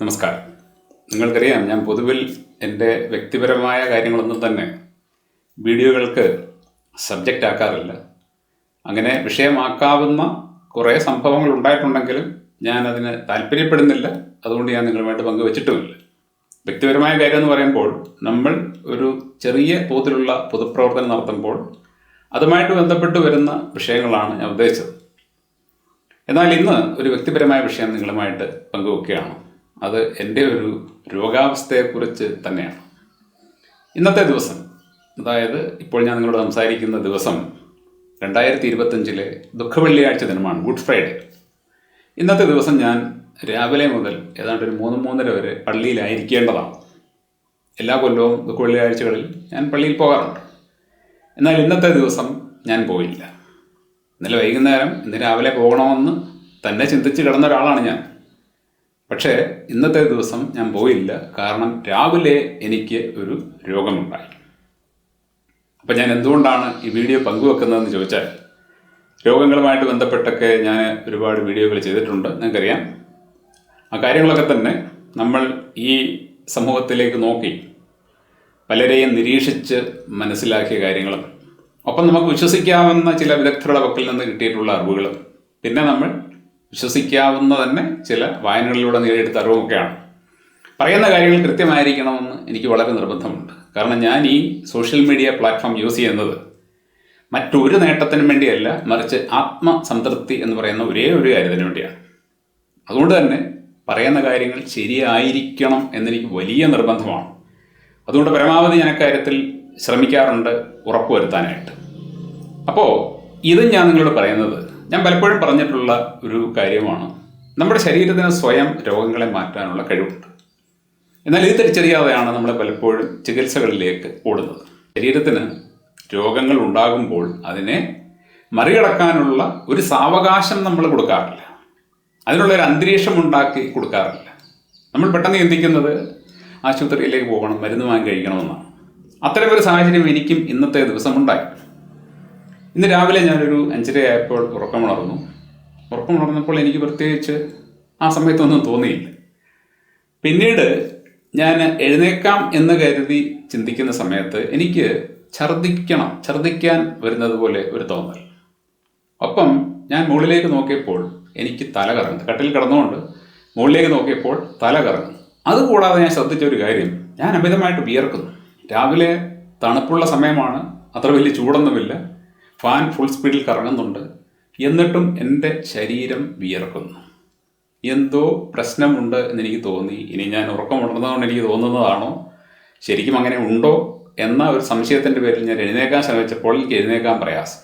നമസ്കാരം. നിങ്ങൾക്കറിയാം, ഞാൻ പൊതുവിൽ എൻ്റെ വ്യക്തിപരമായ കാര്യങ്ങളൊന്നും തന്നെ വീഡിയോകൾക്ക് സബ്ജക്റ്റ് ആക്കാറില്ല. അങ്ങനെ വിഷയമാക്കാവുന്ന കുറേ സംഭവങ്ങൾ ഉണ്ടായിട്ടുണ്ടെങ്കിലും ഞാനതിന് താല്പര്യപ്പെടുന്നില്ല. അതുകൊണ്ട് ഞാൻ നിങ്ങളുമായിട്ട് പങ്കുവച്ചിട്ടുമില്ല. വ്യക്തിപരമായ കാര്യം എന്ന് പറയുമ്പോൾ നമ്മൾ ഒരു ചെറിയ തോതിലുള്ള പൊതുപ്രവർത്തനം നടത്തുമ്പോൾ അതുമായിട്ട് ബന്ധപ്പെട്ട് വരുന്ന വിഷയങ്ങളാണ് ഞാൻ ഉദ്ദേശിച്ചത്. എന്നാൽ ഇന്ന് ഒരു വ്യക്തിപരമായ വിഷയം നിങ്ങളുമായിട്ട് പങ്കുവെക്കുകയാണ്. അത് എൻ്റെ ഒരു രോഗാവസ്ഥയെക്കുറിച്ച് തന്നെയാണ്. ഇന്നത്തെ ദിവസം, അതായത് ഇപ്പോൾ ഞാൻ നിങ്ങളോട് സംസാരിക്കുന്ന ദിവസം 2025 ദുഃഖവെള്ളിയാഴ്ച ദിനമാണ്, ഗുഡ് ഫ്രൈഡേ. ഇന്നത്തെ ദിവസം ഞാൻ രാവിലെ മുതൽ ഏതാണ്ട് ഒരു 3-3:30 വരെ പള്ളിയിലായിരിക്കേണ്ടതാണ്. എല്ലാ കൊല്ലവും ദുഃഖവെള്ളിയാഴ്ചകളിൽ ഞാൻ പള്ളിയിൽ പോകാറുണ്ട്. എന്നാൽ ഇന്നത്തെ ദിവസം ഞാൻ പോയില്ല. ഇന്നലെ വൈകുന്നേരം ഇന്ന് രാവിലെ പോകണമെന്ന് തന്നെ ചിന്തിച്ച് കിടന്ന ഒരാളാണ് ഞാൻ. പക്ഷേ ഇന്നത്തെ ദിവസം ഞാൻ പോയില്ല. കാരണം രാവിലെ എനിക്ക് ഒരു രോഗമുണ്ടായി. അപ്പം ഞാൻ എന്തുകൊണ്ടാണ് ഈ വീഡിയോ പങ്കുവെക്കുന്നതെന്ന് ചോദിച്ചാൽ, രോഗങ്ങളുമായിട്ട് ബന്ധപ്പെട്ടൊക്കെ ഞാൻ ഒരുപാട് വീഡിയോകൾ ചെയ്തിട്ടുണ്ട്, നിങ്ങൾക്കറിയാം. ആ കാര്യങ്ങളൊക്കെ തന്നെ നമ്മൾ ഈ സമൂഹത്തിലേക്ക് നോക്കി പലരെയും നിരീക്ഷിച്ച് മനസ്സിലാക്കിയ കാര്യങ്ങളും, ഒപ്പം നമുക്ക് വിശ്വസിക്കാവുന്ന ചില വിദഗ്ധരുടെ പക്കൽ നിന്ന് കിട്ടിയിട്ടുള്ള അറിവുകളും, പിന്നെ നമ്മൾ വിശ്വസിക്കാവുന്ന തന്നെ ചില വായനകളിലൂടെ നേടിയെടുത്ത അറിവുമൊക്കെയാണ്. പറയുന്ന കാര്യങ്ങൾ കൃത്യമായിരിക്കണമെന്ന് എനിക്ക് വളരെ നിർബന്ധമുണ്ട്. കാരണം ഞാൻ ഈ സോഷ്യൽ മീഡിയ പ്ലാറ്റ്ഫോം യൂസ് ചെയ്യുന്നത് മറ്റൊരു നേട്ടത്തിനും വേണ്ടിയല്ല, മറിച്ച് ആത്മസംതൃപ്തി എന്ന് പറയുന്ന ഒരേ ഒരു കാര്യത്തിന് വേണ്ടിയാണ്. അതുകൊണ്ട് തന്നെ പറയുന്ന കാര്യങ്ങൾ ശരിയായിരിക്കണം എന്നെനിക്ക് വലിയ നിർബന്ധമാണ്. അതുകൊണ്ട് പരമാവധി ഞാൻ അക്കാര്യത്തിൽ ശ്രമിക്കാറുണ്ട്, ഉറപ്പുവരുത്താനായിട്ട്. അപ്പോൾ ഇത് ഞാൻ നിങ്ങളോട് പറയുന്നത്, ഞാൻ പലപ്പോഴും പറഞ്ഞിട്ടുള്ള ഒരു കാര്യമാണ്. നമ്മുടെ ശരീരത്തിന് സ്വയം രോഗങ്ങളെ മാറ്റാനുള്ള കഴിവുണ്ട്. എന്നാൽ ഇത് തിരിച്ചറിയാതെയാണ് നമ്മൾ പലപ്പോഴും ചികിത്സകളിലേക്ക് ഓടുന്നത്. ശരീരത്തിന് രോഗങ്ങൾ ഉണ്ടാകുമ്പോൾ അതിനെ മറികടക്കാനുള്ള ഒരു സാവകാശം നമ്മൾ കൊടുക്കാറില്ല, അതിനുള്ളൊരു അന്തരീക്ഷം ഉണ്ടാക്കി കൊടുക്കാറില്ല. നമ്മൾ പെട്ടെന്ന് ചിന്തിക്കുന്നത് ആശുപത്രിയിലേക്ക് പോകണം, മരുന്ന് വാങ്ങി കഴിക്കണമെന്നാണ്. അത്തരമൊരു സാഹചര്യം എനിക്കും ഇന്നത്തെ ദിവസം ഉണ്ടായി. ഇന്ന് രാവിലെ ഞാനൊരു 5:30 ആയപ്പോൾ ഉറക്കമുണർന്നപ്പോൾ എനിക്ക് പ്രത്യേകിച്ച് ആ സമയത്തൊന്നും തോന്നിയില്ല. പിന്നീട് ഞാൻ എഴുന്നേക്കാം എന്ന് കരുതി ചിന്തിക്കുന്ന സമയത്ത് എനിക്ക് ഛർദ്ദിക്കാൻ വരുന്നത് പോലെ ഒരു തോന്നൽ. ഒപ്പം ഞാൻ മുകളിലേക്ക് നോക്കിയപ്പോൾ എനിക്ക് തല കറങ്ങുന്നു. കട്ടിൽ കിടന്നുകൊണ്ട് മുകളിലേക്ക് നോക്കിയപ്പോൾ തല കറങ്ങുന്നു. അതുകൂടാതെ ഞാൻ ശ്രദ്ധിച്ച ഒരു കാര്യം, ഞാൻ അമിതമായിട്ട് വിയർക്കുന്നു. രാവിലെ തണുപ്പുള്ള സമയമാണ്, അത്ര വലിയ ചൂടൊന്നുമില്ല, ഫാൻ ഫുൾ സ്പീഡിൽ കറങ്ങുന്നുണ്ട്, എന്നിട്ടും എൻ്റെ ശരീരം വിയർക്കുന്നു. എന്തോ പ്രശ്നമുണ്ട് എന്നെനിക്ക് തോന്നി. ഇനി ഞാൻ ഉറക്കമുണർന്നതുകൊണ്ട് എനിക്ക് തോന്നുന്നതാണോ, ശരിക്കും അങ്ങനെ ഉണ്ടോ എന്ന ഒരു സംശയത്തിൻ്റെ പേരിൽ ഞാൻ എഴുന്നേക്കാൻ ശ്രമിച്ചപ്പോൾ എനിക്ക് എഴുന്നേക്കാൻ പ്രയാസം.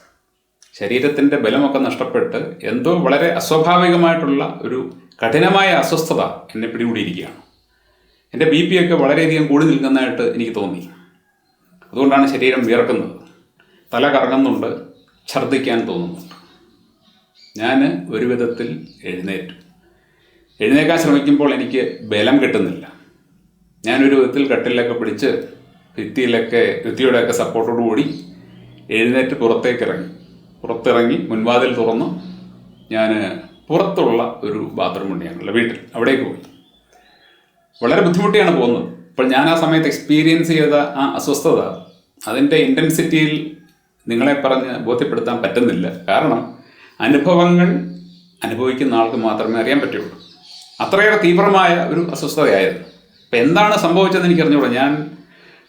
ശരീരത്തിൻ്റെ ബലമൊക്കെ നഷ്ടപ്പെട്ട് എന്തോ വളരെ അസ്വാഭാവികമായിട്ടുള്ള ഒരു കഠിനമായ അസ്വസ്ഥത എന്നെ പിടികൂടിയിരിക്കുകയാണ്. എൻ്റെ BP ഒക്കെ വളരെയധികം കൂടി നിൽക്കുന്നതായിട്ട് എനിക്ക് തോന്നി. അതുകൊണ്ടാണ് ശരീരം വിയർക്കുന്നത്, തല കറങ്ങുന്നുണ്ട്, ഛർദ്ദിക്കാൻ തോന്നുന്നുണ്ട്. ഞാൻ ഒരു വിധത്തിൽ എഴുന്നേക്കാൻ ശ്രമിക്കുമ്പോൾ എനിക്ക് ബലം കിട്ടുന്നില്ല. ഞാനൊരു വിധത്തിൽ കട്ടിലൊക്കെ പിടിച്ച് ഭിത്തിയുടെയൊക്കെ സപ്പോർട്ടോടുകൂടി എഴുന്നേറ്റ് പുറത്തിറങ്ങി മുൻവാതിൽ തുറന്ന് ഞാൻ പുറത്തുള്ള ഒരു ബാത്റൂമുണ്ട് ഞങ്ങളുടെ വീട്ടിൽ, അവിടേക്ക് പോയി. വളരെ ബുദ്ധിമുട്ടിയാണ് പോകുന്നത്. ഇപ്പോൾ ഞാൻ ആ സമയത്ത് എക്സ്പീരിയൻസ് ചെയ്ത ആ അസ്വസ്ഥത, അതിൻ്റെ ഇൻറ്റൻസിറ്റിയിൽ നിങ്ങളെ പറഞ്ഞ് ബോധ്യപ്പെടുത്താൻ പറ്റുന്നില്ല. കാരണം അനുഭവങ്ങൾ അനുഭവിക്കുന്ന ആൾക്ക് മാത്രമേ അറിയാൻ പറ്റുള്ളൂ. അത്രയേറെ തീവ്രമായ ഒരു അസ്വസ്ഥതയായിരുന്നു. അപ്പം എന്താണ് സംഭവിച്ചതെന്ന് എനിക്ക് അറിഞ്ഞുകൂടാ. ഞാൻ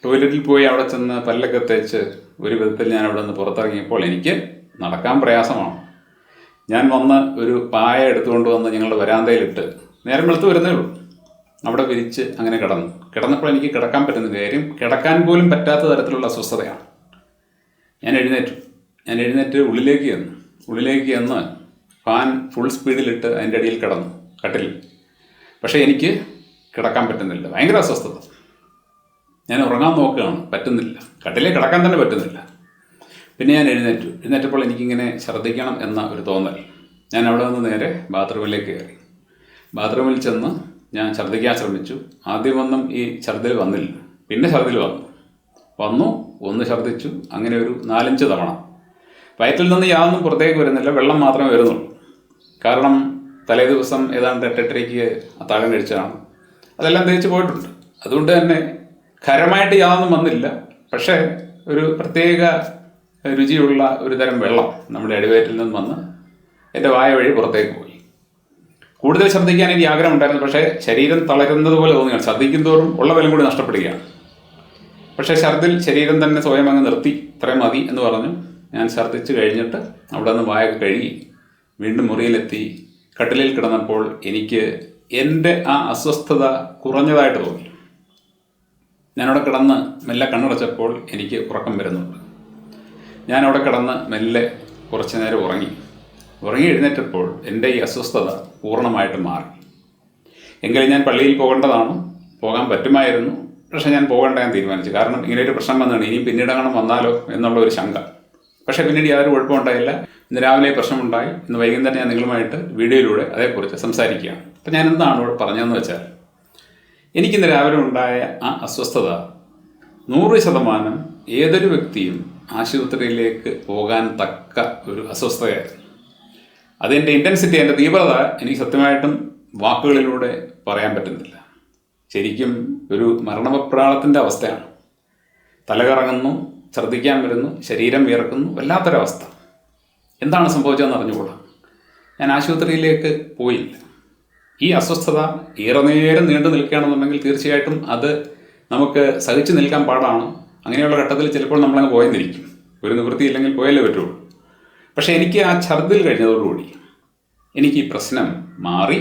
ടോയ്ലറ്റിൽ പോയി അവിടെ ചെന്ന് പല്ലൊക്കെ തേച്ച് ഒരു വിധത്തിൽ ഞാൻ അവിടെ നിന്ന് പുറത്തിറങ്ങിയപ്പോൾ എനിക്ക് നടക്കാൻ പ്രയാസമാണ്. ഞാൻ വന്ന് ഒരു പായ എടുത്തുകൊണ്ട് വന്ന് ഞങ്ങളുടെ വരാന്തയിലിട്ട് നേരം വെളുത്ത് വരുന്നേ ഉള്ളൂ, അവിടെ വിരിച്ച് അങ്ങനെ കിടന്നപ്പോൾ എനിക്ക് കിടക്കാൻ പറ്റുന്നില്ല. കാര്യം കിടക്കാൻ പോലും പറ്റാത്ത തരത്തിലുള്ള അസ്വസ്ഥതയാണ്. ഞാൻ എഴുന്നേറ്റ് ഉള്ളിലേക്ക് ചെന്ന് ഫാൻ ഫുൾ സ്പീഡിലിട്ട് അതിൻ്റെ അടിയിൽ കിടന്നു, കട്ടിലിൽ. പക്ഷേ എനിക്ക് കിടക്കാൻ പറ്റുന്നില്ല, ഭയങ്കര അസ്വസ്ഥത. ഞാൻ ഉറങ്ങാൻ നോക്കുകയാണ്, പറ്റുന്നില്ല, കട്ടിലേ കിടക്കാൻ തന്നെ പറ്റുന്നില്ല. പിന്നെ ഞാൻ എഴുന്നേറ്റപ്പോൾ എനിക്കിങ്ങനെ ഛർദ്ദിക്കണം എന്ന ഒരു തോന്നൽ. ഞാൻ അവിടെ നിന്ന് നേരെ ബാത്റൂമിലേക്ക് കയറി. ബാത്റൂമിൽ ചെന്ന് ഞാൻ ഛർദ്ദിക്കാൻ ശ്രമിച്ചു. ആദ്യമൊന്നും ഈ ഛർദ്ദിൽ വന്നില്ല, പിന്നെ ഛർദ്ദിൽ വന്നു, ഒന്ന് ഛർദ്ദിച്ചു. അങ്ങനെ ഒരു 4-5 തവണ. വയറ്റിൽ നിന്ന് യാതൊന്നും പുറത്തേക്ക് വരുന്നില്ല, വെള്ളം മാത്രമേ വരുന്നുള്ളൂ. കാരണം തലേ ദിവസം ഏതാണ്ട് 8:30 അത്താഴം കഴിച്ചതാണ്. അതെല്ലാം തേച്ച് പോയിട്ടുണ്ട്. അതുകൊണ്ട് തന്നെ ഖരമായിട്ട് യാതൊന്നും വന്നില്ല. പക്ഷേ ഒരു പ്രത്യേക രുചിയുള്ള ഒരു തരം വെള്ളം നമ്മുടെ അടിവയറ്റിൽ നിന്ന് വന്ന് എൻ്റെ വായ വഴി പുറത്തേക്ക് പോയി. കൂടുതൽ ഛർദ്ദിക്കാൻ എനിക്ക് ആഗ്രഹം ഉണ്ടായിരുന്നു. പക്ഷേ ശരീരം തളരുന്നത് പോലെ തോന്നുകയാണ്. ഛർദ്ദിക്കും തോറും ഉള്ള ബലം കൂടി നഷ്ടപ്പെടുകയാണ്. പക്ഷേ ഛർദ്ദിൽ ശരീരം തന്നെ സ്വയം അങ്ങ് നിർത്തി, ഇത്രയും മതി എന്ന് പറഞ്ഞു. ഞാൻ ഛർദ്ദിച്ച് കഴിഞ്ഞിട്ട് അവിടെ നിന്ന് വായൊക്കെ കഴുകി വീണ്ടും മുറിയിലെത്തി കട്ടിലിൽ കിടന്നപ്പോൾ എനിക്ക് എൻ്റെ ആ അസ്വസ്ഥത കുറഞ്ഞതായിട്ട് തോന്നി. ഞാനവിടെ കിടന്ന് മെല്ലെ കണ്ണുടച്ചപ്പോൾ എനിക്ക് ഉറക്കം വരുന്നുണ്ട്. ഞാനവിടെ കിടന്ന് മെല്ലെ കുറച്ച് നേരം ഉറങ്ങി എഴുന്നേറ്റപ്പോൾ എൻ്റെ ഈ അസ്വസ്ഥത പൂർണ്ണമായിട്ട് മാറി. എങ്കിലും ഞാൻ പള്ളിയിൽ പോകേണ്ടതാണ്, പോകാൻ പറ്റുമായിരുന്നു. പക്ഷേ ഞാൻ പോകേണ്ട ഞാൻ തീരുമാനിച്ചു. കാരണം ഇങ്ങനെയൊരു പ്രശ്നം വന്നതാണ്, ഇനിയും പിന്നീട് അങ്ങനെ വന്നാലോ എന്നുള്ള ഒരു ശങ്ക. പക്ഷേ പിന്നീട് യാതൊരു കുഴപ്പമുണ്ടായില്ല. ഇന്ന് രാവിലെ പ്രശ്നമുണ്ടായി. ഇന്ന് വൈകുന്നേരം ഞാൻ നിങ്ങളുമായിട്ട് വീഡിയോയിലൂടെ അതേക്കുറിച്ച് സംസാരിക്കുകയാണ്. അപ്പം ഞാൻ എന്താണ് ഇവിടെ പറഞ്ഞതെന്ന് വെച്ചാൽ, എനിക്കിന്ന് രാവിലെ ഉണ്ടായ ആ അസ്വസ്ഥത 100% ഏതൊരു വ്യക്തിയും ആശുപത്രിയിലേക്ക് പോകാൻ തക്ക ഒരു അസ്വസ്ഥതയായിരുന്നു. അതിൻ്റെ ഇൻറ്റൻസിറ്റി, അതിൻ്റെ തീവ്രത എനിക്ക് സത്യമായിട്ടും വാക്കുകളിലൂടെ പറയാൻ പറ്റുന്നില്ല. ശരിക്കും ഒരു മരണവെപ്രാളത്തിൻ്റെ അവസ്ഥയാണ്. തലകറങ്ങുന്നു, ഛർദ്ദിക്കാൻ വരുന്നു, ശരീരം വിയർക്കുന്നു, വല്ലാത്തൊരവസ്ഥ. എന്താണ് സംഭവിച്ചതെന്ന് അറിഞ്ഞുകൂടാ. ഞാൻ ആശുപത്രിയിലേക്ക് പോയില്ല. ഈ അസ്വസ്ഥത ഏറെ നേരം നീണ്ടു നിൽക്കുകയാണെന്നുണ്ടെങ്കിൽ തീർച്ചയായിട്ടും അത് നമുക്ക് സഹിച്ചു നിൽക്കാൻ പാടാണ്. അങ്ങനെയുള്ള ഘട്ടത്തിൽ ചിലപ്പോൾ നമ്മളങ്ങ് പോയെന്നിരിക്കും. ഒരു നിവൃത്തിയില്ലെങ്കിൽ പോയല്ലേ പറ്റുള്ളൂ. പക്ഷേ എനിക്ക് ആ ഛർദ്ദിൽ കഴിഞ്ഞതോടുകൂടി എനിക്ക് ഈ പ്രശ്നം മാറി.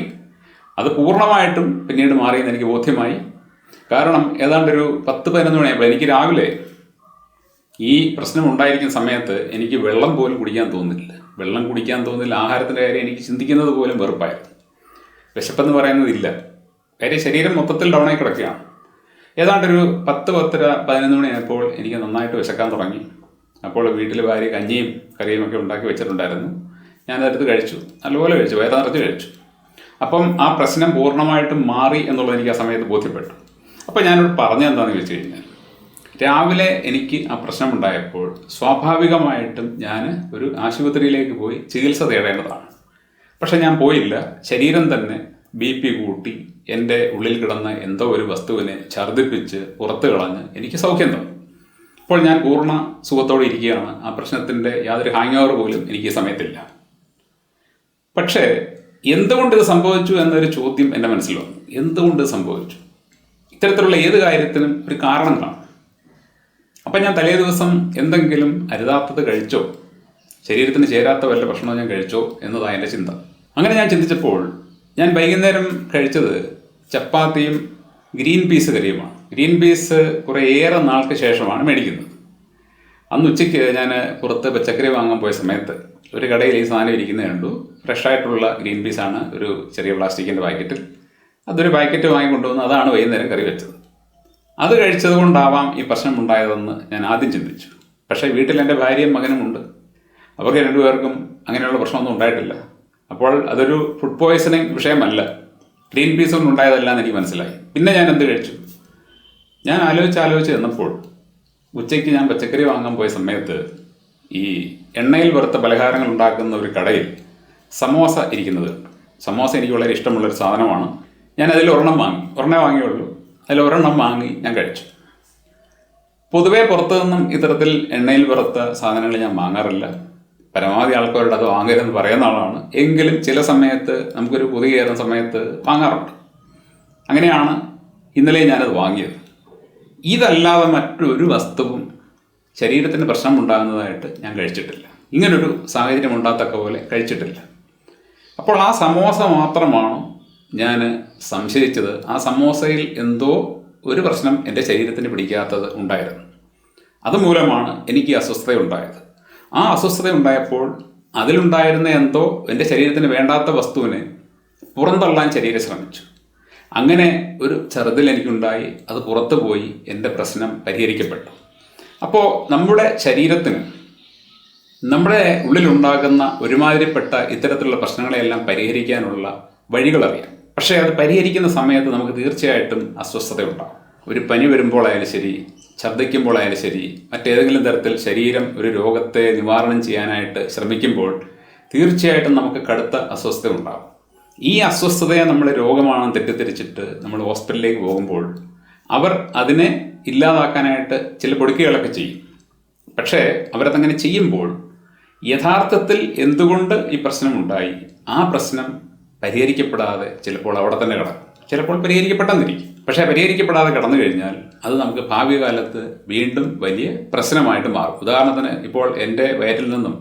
അത് പൂർണ്ണമായിട്ടും പിന്നീട് മാറിയെന്ന് എനിക്ക് ബോധ്യമായി. കാരണം ഏതാണ്ടൊരു 10-11 മണിയായപ്പോൾ എനിക്ക് രാവിലെ ഈ പ്രശ്നം ഉണ്ടായിരിക്കുന്ന സമയത്ത് എനിക്ക് വെള്ളം പോലും കുടിക്കാൻ തോന്നുന്നില്ല. ആഹാരത്തിൻ്റെ കാര്യം എനിക്ക് ചിന്തിക്കുന്നത് പോലും വെറുപ്പായിരുന്നു. വിശപ്പെന്ന് പറയുന്നതില്ല. കാര്യം ശരീരം മൊത്തത്തിൽ ഡൗണായി കിടക്കുകയാണ്. ഏതാണ്ടൊരു 10-11 മണിയായപ്പോൾ എനിക്ക് നന്നായിട്ട് വിശക്കാൻ തുടങ്ങി. അപ്പോൾ വീട്ടിൽ ഭാര്യ കഞ്ഞിയും കറിയും ഒക്കെ ഉണ്ടാക്കി വെച്ചിട്ടുണ്ടായിരുന്നു. ഞാനതെടുത്ത് കഴിച്ചു, നല്ലപോലെ കഴിച്ചു, വയറ് നിറച്ച് കഴിച്ചു. അപ്പം ആ പ്രശ്നം പൂർണ്ണമായിട്ടും മാറി എന്നുള്ളത് എനിക്ക് ആ സമയത്ത് ബോധ്യപ്പെട്ടു. അപ്പോൾ ഞാനോട് പറഞ്ഞതെന്താണെന്ന് വെച്ച് കഴിഞ്ഞാൽ, രാവിലെ എനിക്ക് ആ പ്രശ്നമുണ്ടായപ്പോൾ സ്വാഭാവികമായിട്ടും ഞാൻ ഒരു ആശുപത്രിയിലേക്ക് പോയി ചികിത്സ തേടേണ്ടതാണ്. പക്ഷെ ഞാൻ പോയില്ല. ശരീരം തന്നെ BP കൂട്ടി എൻ്റെ ഉള്ളിൽ കിടന്ന എന്തോ ഒരു വസ്തുവിനെ ഛർദ്ദിപ്പിച്ച് പുറത്ത് കളഞ്ഞ് എനിക്ക് സൗഖ്യം തന്നു. ഇപ്പോൾ ഞാൻ പൂർണ്ണ സുഖത്തോടെ ഇരിക്കുകയാണ്. ആ പ്രശ്നത്തിൻ്റെ യാതൊരു ഹാങ് ഓവർ പോലും എനിക്ക് ഈ സമയത്തില്ല. പക്ഷേ എന്തുകൊണ്ട് ഇത് സംഭവിച്ചു എന്നൊരു ചോദ്യം എൻ്റെ മനസ്സിൽ വന്നു. എന്തുകൊണ്ട് ഇത് സംഭവിച്ചു? ഇത്തരത്തിലുള്ള ഏത് കാര്യത്തിനും ഒരു കാരണം കാണും. അപ്പം ഞാൻ തലേ ദിവസം എന്തെങ്കിലും അരുതാത്തത് കഴിച്ചോ, ശരീരത്തിന് ചേരാത്ത വല്ല ഭക്ഷണവും ഞാൻ കഴിച്ചോ എന്നതാണ് എൻ്റെ ചിന്ത. അങ്ങനെ ഞാൻ ചിന്തിച്ചപ്പോൾ ഞാൻ വൈകുന്നേരം കഴിച്ചത് ചപ്പാത്തിയും ഗ്രീൻ പീസ് കറിയുമാണ്. ഗ്രീൻ പീസ് കുറേയേറെ നാൾക്ക് ശേഷമാണ് മേടിക്കുന്നത്. അന്ന് ഉച്ചയ്ക്ക് ഞാൻ പുറത്ത് പച്ചക്കറി വാങ്ങാൻ പോയ സമയത്ത് ഒരു കടയിൽ ഈ സാധനം ഇരിക്കുന്നത് കണ്ടു. ഫ്രഷായിട്ടുള്ള ഗ്രീൻ പീസാണ്, ഒരു ചെറിയ പ്ലാസ്റ്റിക്കിൻ്റെ പാക്കറ്റിൽ. അതൊരു പാക്കറ്റ് വാങ്ങിക്കൊണ്ടുവന്ന് അതാണ് വൈകുന്നേരം കറി വെച്ചത്. അത് കഴിച്ചത് കൊണ്ടാവാം ഈ പ്രശ്നം ഉണ്ടായതെന്ന് ഞാൻ ആദ്യം ചിന്തിച്ചു. പക്ഷേ വീട്ടിൽ എൻ്റെ ഭാര്യയും മകനും ഉണ്ട്. അവർക്ക് രണ്ടുപേർക്കും അങ്ങനെയുള്ള പ്രശ്നമൊന്നും ഉണ്ടായിട്ടില്ല. അപ്പോൾ അതൊരു ഫുഡ് പോയ്സണിങ് വിഷയമല്ല, ഗ്രീൻ പീസ് കൊണ്ട് ഉണ്ടായതല്ല എന്ന് എനിക്ക് മനസ്സിലായി. പിന്നെ ഞാൻ എന്ത് കഴിച്ചു? ഞാൻ ആലോചിച്ച് ചെന്നപ്പോൾ ഉച്ചയ്ക്ക് ഞാൻ പച്ചക്കറി വാങ്ങാൻ പോയ സമയത്ത് ഈ എണ്ണയിൽ വറുത്ത പലഹാരങ്ങൾ ഉണ്ടാക്കുന്ന ഒരു കടയിൽ സമോസ ഇരിക്കുന്നത് കണ്ടു. സമോസ എനിക്ക് വളരെ ഇഷ്ടമുള്ളൊരു സാധനമാണ്. ഞാൻ അതിൽ ഒരെണ്ണേ വാങ്ങിയുള്ളൂ. അതിൽ വാങ്ങി ഞാൻ കഴിച്ചു. പൊതുവേ പുറത്തു നിന്നും ഇത്തരത്തിൽ എണ്ണയിൽ വറുത്ത സാധനങ്ങൾ ഞാൻ വാങ്ങാറില്ല. പരമാവധി ആൾക്കാരോട് അത് വാങ്ങരുതെന്ന് പറയുന്ന ആളാണ്. എങ്കിലും ചില സമയത്ത് നമുക്കൊരു കൊതി കയറുന്ന സമയത്ത് വാങ്ങാറുണ്ട്. അങ്ങനെയാണ് ഇന്നലെ ഞാനത് വാങ്ങിയത്. ഇതല്ലാതെ മറ്റൊരു വസ്തുവും ശരീരത്തിന് പ്രശ്നമുണ്ടാകുന്നതായിട്ട് ഞാൻ കഴിച്ചിട്ടില്ല. ഇങ്ങനൊരു സാഹചര്യം ഉണ്ടാകത്തക്ക പോലെ കഴിച്ചിട്ടില്ല. അപ്പോൾ ആ സമോസ മാത്രമാണ് ഞാൻ സംശയിച്ചത്. ആ സമോസയിൽ എന്തോ ഒരു പ്രശ്നം എൻ്റെ ശരീരത്തിന് പിടിക്കാത്തത് ഉണ്ടായിരുന്നു. അതുമൂലമാണ് എനിക്ക് അസ്വസ്ഥത ഉണ്ടായത്. ആ അസ്വസ്ഥത ഉണ്ടായപ്പോൾ അതിലുണ്ടായിരുന്ന എന്തോ എൻ്റെ ശരീരത്തിന് വേണ്ടാത്ത വസ്തുവിനെ പുറന്തള്ളാൻ ശരീരം ശ്രമിച്ചു. അങ്ങനെ ഒരു ഛർദ്ദിൽ എനിക്കുണ്ടായി. അത് പുറത്തു പോയി എൻ്റെ പ്രശ്നം പരിഹരിക്കപ്പെട്ടു. അപ്പോൾ നമ്മുടെ ശരീരത്തിന് നമ്മുടെ ഉള്ളിലുണ്ടാകുന്ന ഒരുമാതിരിപ്പെട്ട ഇത്തരത്തിലുള്ള പ്രശ്നങ്ങളെല്ലാം പരിഹരിക്കാനുള്ള വഴികളറിയാം. പക്ഷേ അത് പരിഹരിക്കുന്ന സമയത്ത് നമുക്ക് തീർച്ചയായിട്ടും അസ്വസ്ഥത ഉണ്ടാകും. ഒരു പനി വരുമ്പോഴായാലും ശരി, ഛർദ്ദിക്കുമ്പോഴായാലും ശരി, മറ്റേതെങ്കിലും തരത്തിൽ ശരീരം ഒരു രോഗത്തെ നിവാരണം ചെയ്യാനായിട്ട് ശ്രമിക്കുമ്പോൾ തീർച്ചയായിട്ടും നമുക്ക് കടുത്ത അസ്വസ്ഥത ഉണ്ടാകും. ഈ അസ്വസ്ഥതയെ നമ്മൾ രോഗമാണെന്ന് തെറ്റിദ്ധരിച്ചിട്ട് നമ്മൾ ഹോസ്പിറ്റലിലേക്ക് പോകുമ്പോൾ അവർ അതിനെ ഇല്ലാതാക്കാനായിട്ട് ചില പൊടിക്കൈകളൊക്കെ ചെയ്യും. പക്ഷേ അവരതങ്ങനെ ചെയ്യുമ്പോൾ യഥാർത്ഥത്തിൽ എന്തുകൊണ്ട് ഈ പ്രശ്നമുണ്ടായി, ആ പ്രശ്നം പരിഹരിക്കപ്പെടാതെ ചിലപ്പോൾ അവിടെ തന്നെ കിടക്കും. ചിലപ്പോൾ പരിഹരിക്കപ്പെട്ടെന്നിരിക്കും. പക്ഷേ പരിഹരിക്കപ്പെടാതെ കടന്നു കഴിഞ്ഞാൽ അത് നമുക്ക് ഭാവി കാലത്ത് വീണ്ടും വലിയ പ്രശ്നമായിട്ട് മാറും. ഉദാഹരണത്തിന് ഇപ്പോൾ എൻ്റെ വയറ്റിൽ നിന്നും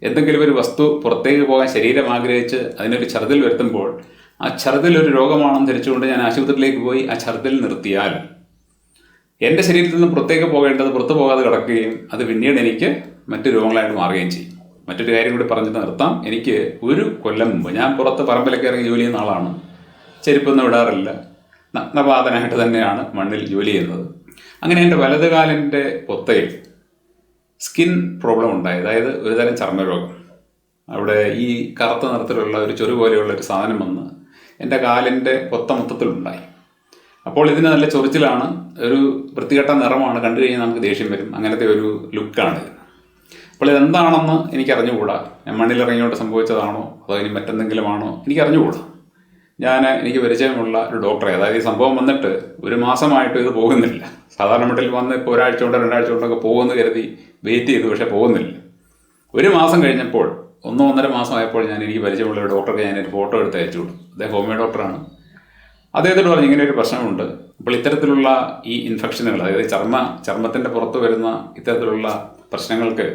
എന്തെങ്കിലും ഒരു വസ്തു പുറത്തേക്ക് പോകാൻ ശരീരം ആഗ്രഹിച്ച് അതിനൊരു ഛർദിൽ വരുത്തുമ്പോൾ ആ ഛർദിൽ ഒരു രോഗമാണെന്ന് ധരിച്ചുകൊണ്ട് ഞാൻ ആശുപത്രിയിലേക്ക് പോയി ആ ഛർദിൽ നിർത്തിയാൽ എൻ്റെ ശരീരത്തിൽ നിന്ന് പുറത്തേക്ക് പോകേണ്ടത് പുറത്തു പോകാതെ കിടക്കുകയും അത് പിന്നീട് എനിക്ക് മറ്റു രോഗങ്ങളായിട്ട് മാറുകയും ചെയ്യും. മറ്റൊരു കാര്യം കൂടി പറഞ്ഞിട്ട് നിർത്താം. എനിക്ക് 1 കൊല്ലം മുമ്പ്, ഞാൻ പുറത്ത് പറമ്പിലൊക്കെ ഇറങ്ങി ജോലി ചെയ്യുന്ന ആളാണ്, ചെരുപ്പൊന്നും ഇടാറില്ല, നഗ്നപാതനായിട്ട് തന്നെയാണ് മണ്ണിൽ ജോലി ചെയ്യുന്നത്. അങ്ങനെ എൻ്റെ വലതുകാലിൻ്റെ പൊത്തയിൽ സ്കിൻ പ്രോബ്ലം ഉണ്ടായി. അതായത് ഒരുതരം ചർമ്മരോഗം. അവിടെ ഈ കറുത്ത നിറത്തിലുള്ള ഒരു ചൊരു പോലെയുള്ള ഒരു സാധനം വന്ന് എൻ്റെ കാലിൻ്റെ പൊത്ത മൊത്തത്തിലുണ്ടായി. അപ്പോൾ ഇതിന് നല്ല ചൊറിച്ചിലാണ്, ഒരു വൃത്തികെട്ട നിറമാണ്, കണ്ടു കഴിഞ്ഞാൽ നമുക്ക് ദേഷ്യം വരും. അങ്ങനത്തെ ഒരു ലുക്കാണ് ഇത്. അപ്പോൾ ഇതെന്താണെന്ന് എനിക്കറിഞ്ഞുകൂടാ. ഞാൻ മണ്ണിലിറങ്ങിയോണ്ട് സംഭവിച്ചതാണോ അതോ ഇനി മറ്റെന്തെങ്കിലും ആണോ എനിക്കറിഞ്ഞുകൂടാ. എനിക്ക് പരിചയമുള്ള ഒരു ഡോക്ടറെ, അതായത് ഈ സംഭവം വന്നിട്ട് 1 മാസമായിട്ട് ഇത് പോകുന്നില്ല. സാധാരണ മട്ടിൽ വന്ന് ഇപ്പോൾ 1 ആഴ്ച കൊണ്ടോ 2 ആഴ്ച കൊണ്ടൊക്കെ പോകുമെന്ന് കരുതി വെയിറ്റ് ചെയ്തു. പക്ഷേ പോകുന്നില്ല. 1 മാസം കഴിഞ്ഞപ്പോൾ, 1-1.5 മാസമായപ്പോൾ എനിക്ക് പരിചയമുള്ള ഒരു ഡോക്ടർക്ക് ഞാനൊരു ഫോട്ടോ എടുത്ത് അയച്ചു കൊടുത്തു. അദ്ദേഹം ഹോമിയോ ഡോക്ടറാണ്. അദ്ദേഹത്തോട് പറഞ്ഞു ഇങ്ങനെ ഒരു പ്രശ്നമുണ്ട്. അപ്പോൾ ഇത്തരത്തിലുള്ള ഈ ഇൻഫെക്ഷനുകൾ, അതായത് ചർമ്മത്തിൻ്റെ പുറത്ത് വരുന്ന ഇത്തരത്തിലുള്ള പ്രശ്നങ്ങൾക്ക്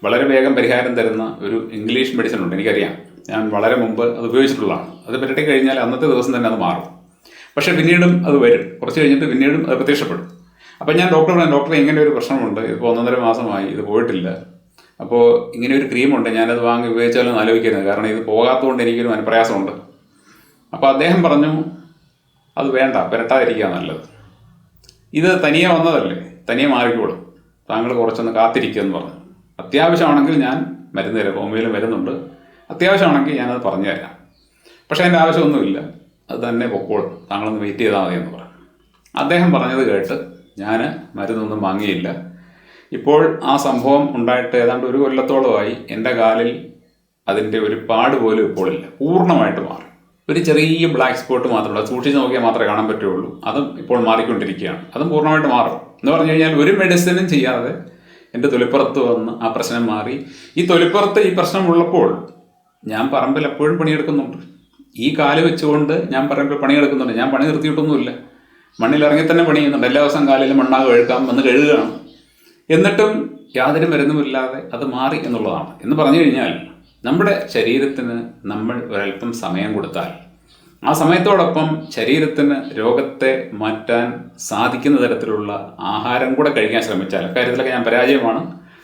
വളരെ വേഗം പരിഹാരം തരുന്ന ഒരു ഇംഗ്ലീഷ് മെഡിസിൻ ഉണ്ട്, എനിക്കറിയാം. ഞാൻ വളരെ മുമ്പ് അത് ഉപയോഗിച്ചിട്ടുള്ളതാണ്. അത് പുരട്ടി കഴിഞ്ഞാൽ അന്നത്തെ ദിവസം തന്നെ അത് മാറും. പക്ഷേ പിന്നീടും അത് വരും, കുറച്ച് കഴിഞ്ഞിട്ട് പിന്നീടും അത് പ്രത്യക്ഷപ്പെടും. അപ്പോൾ ഞാൻ ഡോക്ടറെ ഇങ്ങനെ ഒരു പ്രശ്നമുണ്ട്, ഇതിപ്പോൾ 1.5 മാസമായി ഇത് പോയിട്ടില്ല, അപ്പോൾ ഇങ്ങനെ ഒരു ക്രീമുണ്ട്, ഞാനത് വാങ്ങി ഉപയോഗിച്ചാലും ആലോചിക്കരുത്, കാരണം ഇത് പോകാത്തതുകൊണ്ട് എനിക്കൊരു മനപ്രയാസമുണ്ട്. അപ്പോൾ അദ്ദേഹം പറഞ്ഞു അത് വേണ്ട, പുരട്ടാതിരിക്കുക നല്ലത്, ഇത് തനിയെ വന്നതല്ലേ, തനിയെ മാറിക്കോളും, താങ്കൾ കുറച്ചൊന്ന് കാത്തിരിക്കുമെന്ന് പറഞ്ഞു. അത്യാവശ്യമാണെങ്കിൽ ഞാൻ മരുന്ന് തരാം, ഹോമിയോയിൽ മരുന്നുണ്ട്, അത്യാവശ്യമാണെങ്കിൽ ഞാനത് പറഞ്ഞു തരാം, പക്ഷേ അതിൻ്റെ ആവശ്യമൊന്നുമില്ല, അത് തന്നെ പൊക്കോളും, താങ്കളൊന്ന് വെയിറ്റ് ചെയ്താൽ മതി എന്ന് പറഞ്ഞു. അദ്ദേഹം പറഞ്ഞത് കേട്ട് ഞാൻ മരുന്നൊന്നും വാങ്ങിയില്ല. ഇപ്പോൾ ആ സംഭവം ഉണ്ടായിട്ട് ഏതാണ്ട് 1 കൊല്ലത്തോളമായി. എൻ്റെ കാലിൽ അതിൻ്റെ ഒരു പാട് പോലും ഇപ്പോഴില്ല, പൂർണ്ണമായിട്ട് മാറി. ഒരു ചെറിയ ബ്ലാക്ക് സ്പോട്ട് മാത്രമല്ല, സൂക്ഷിച്ച് നോക്കിയാൽ മാത്രമേ കാണാൻ പറ്റുള്ളൂ. അതും ഇപ്പോൾ മാറിക്കൊണ്ടിരിക്കുകയാണ്, അതും പൂർണ്ണമായിട്ട് മാറും. എന്ന് പറഞ്ഞു കഴിഞ്ഞാൽ ഒരു മെഡിസിനും ചെയ്യാതെ എൻ്റെ തൊലിപ്പുറത്ത് വന്ന് ആ പ്രശ്നം മാറി. ഈ തൊലിപ്പുറത്ത് ഈ പ്രശ്നമുള്ളപ്പോൾ ഞാൻ പറമ്പിൽ എപ്പോഴും പണിയെടുക്കുന്നുണ്ട്. ഈ കാല് വെച്ചുകൊണ്ട് ഞാൻ പറമ്പിൽ പണിയെടുക്കുന്നുണ്ട്. ഞാൻ പണി നിർത്തിയിട്ടൊന്നുമില്ല, മണ്ണിലിറങ്ങി തന്നെ പണി ചെയ്യുന്നുണ്ട്. എല്ലാ ദിവസവും കാലിൽ മണ്ണാകെ കഴുകുകയാണ്. എന്നിട്ടും യാതൊരു മരുന്നുമില്ലാതെ അത് മാറി എന്നുള്ളതാണ്. എന്ന് പറഞ്ഞു കഴിഞ്ഞാൽ നമ്മുടെ ശരീരത്തിന് നമ്മൾ ഒരല്പം സമയം കൊടുത്താൽ ആ സമയത്തോടൊപ്പം ശരീരത്തിന് രോഗത്തെ മാറ്റാൻ സാധിക്കുന്ന തരത്തിലുള്ള ആഹാരം കൂടെ കഴിക്കാൻ ശ്രമിച്ചാൽ, കാര്യത്തിലൊക്കെ ഞാൻ പരാജയമാണ്.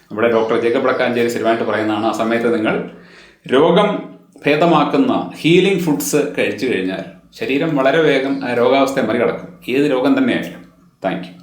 നമ്മുടെ ഡോക്ടർ ജേക്കബ് വടക്കാഞ്ചേരി സ്ഥിരമായിട്ട് പറയുന്നതാണ്, ആ സമയത്ത് നിങ്ങൾ രോഗം ഭേദമാക്കുന്ന ഹീലിംഗ് ഫുഡ്സ് കഴിച്ചു കഴിഞ്ഞാൽ ശരീരം വളരെ വേഗം ആ രോഗാവസ്ഥയെ മറികടക്കും, ഏത് രോഗം തന്നെയായാലും. Thank you.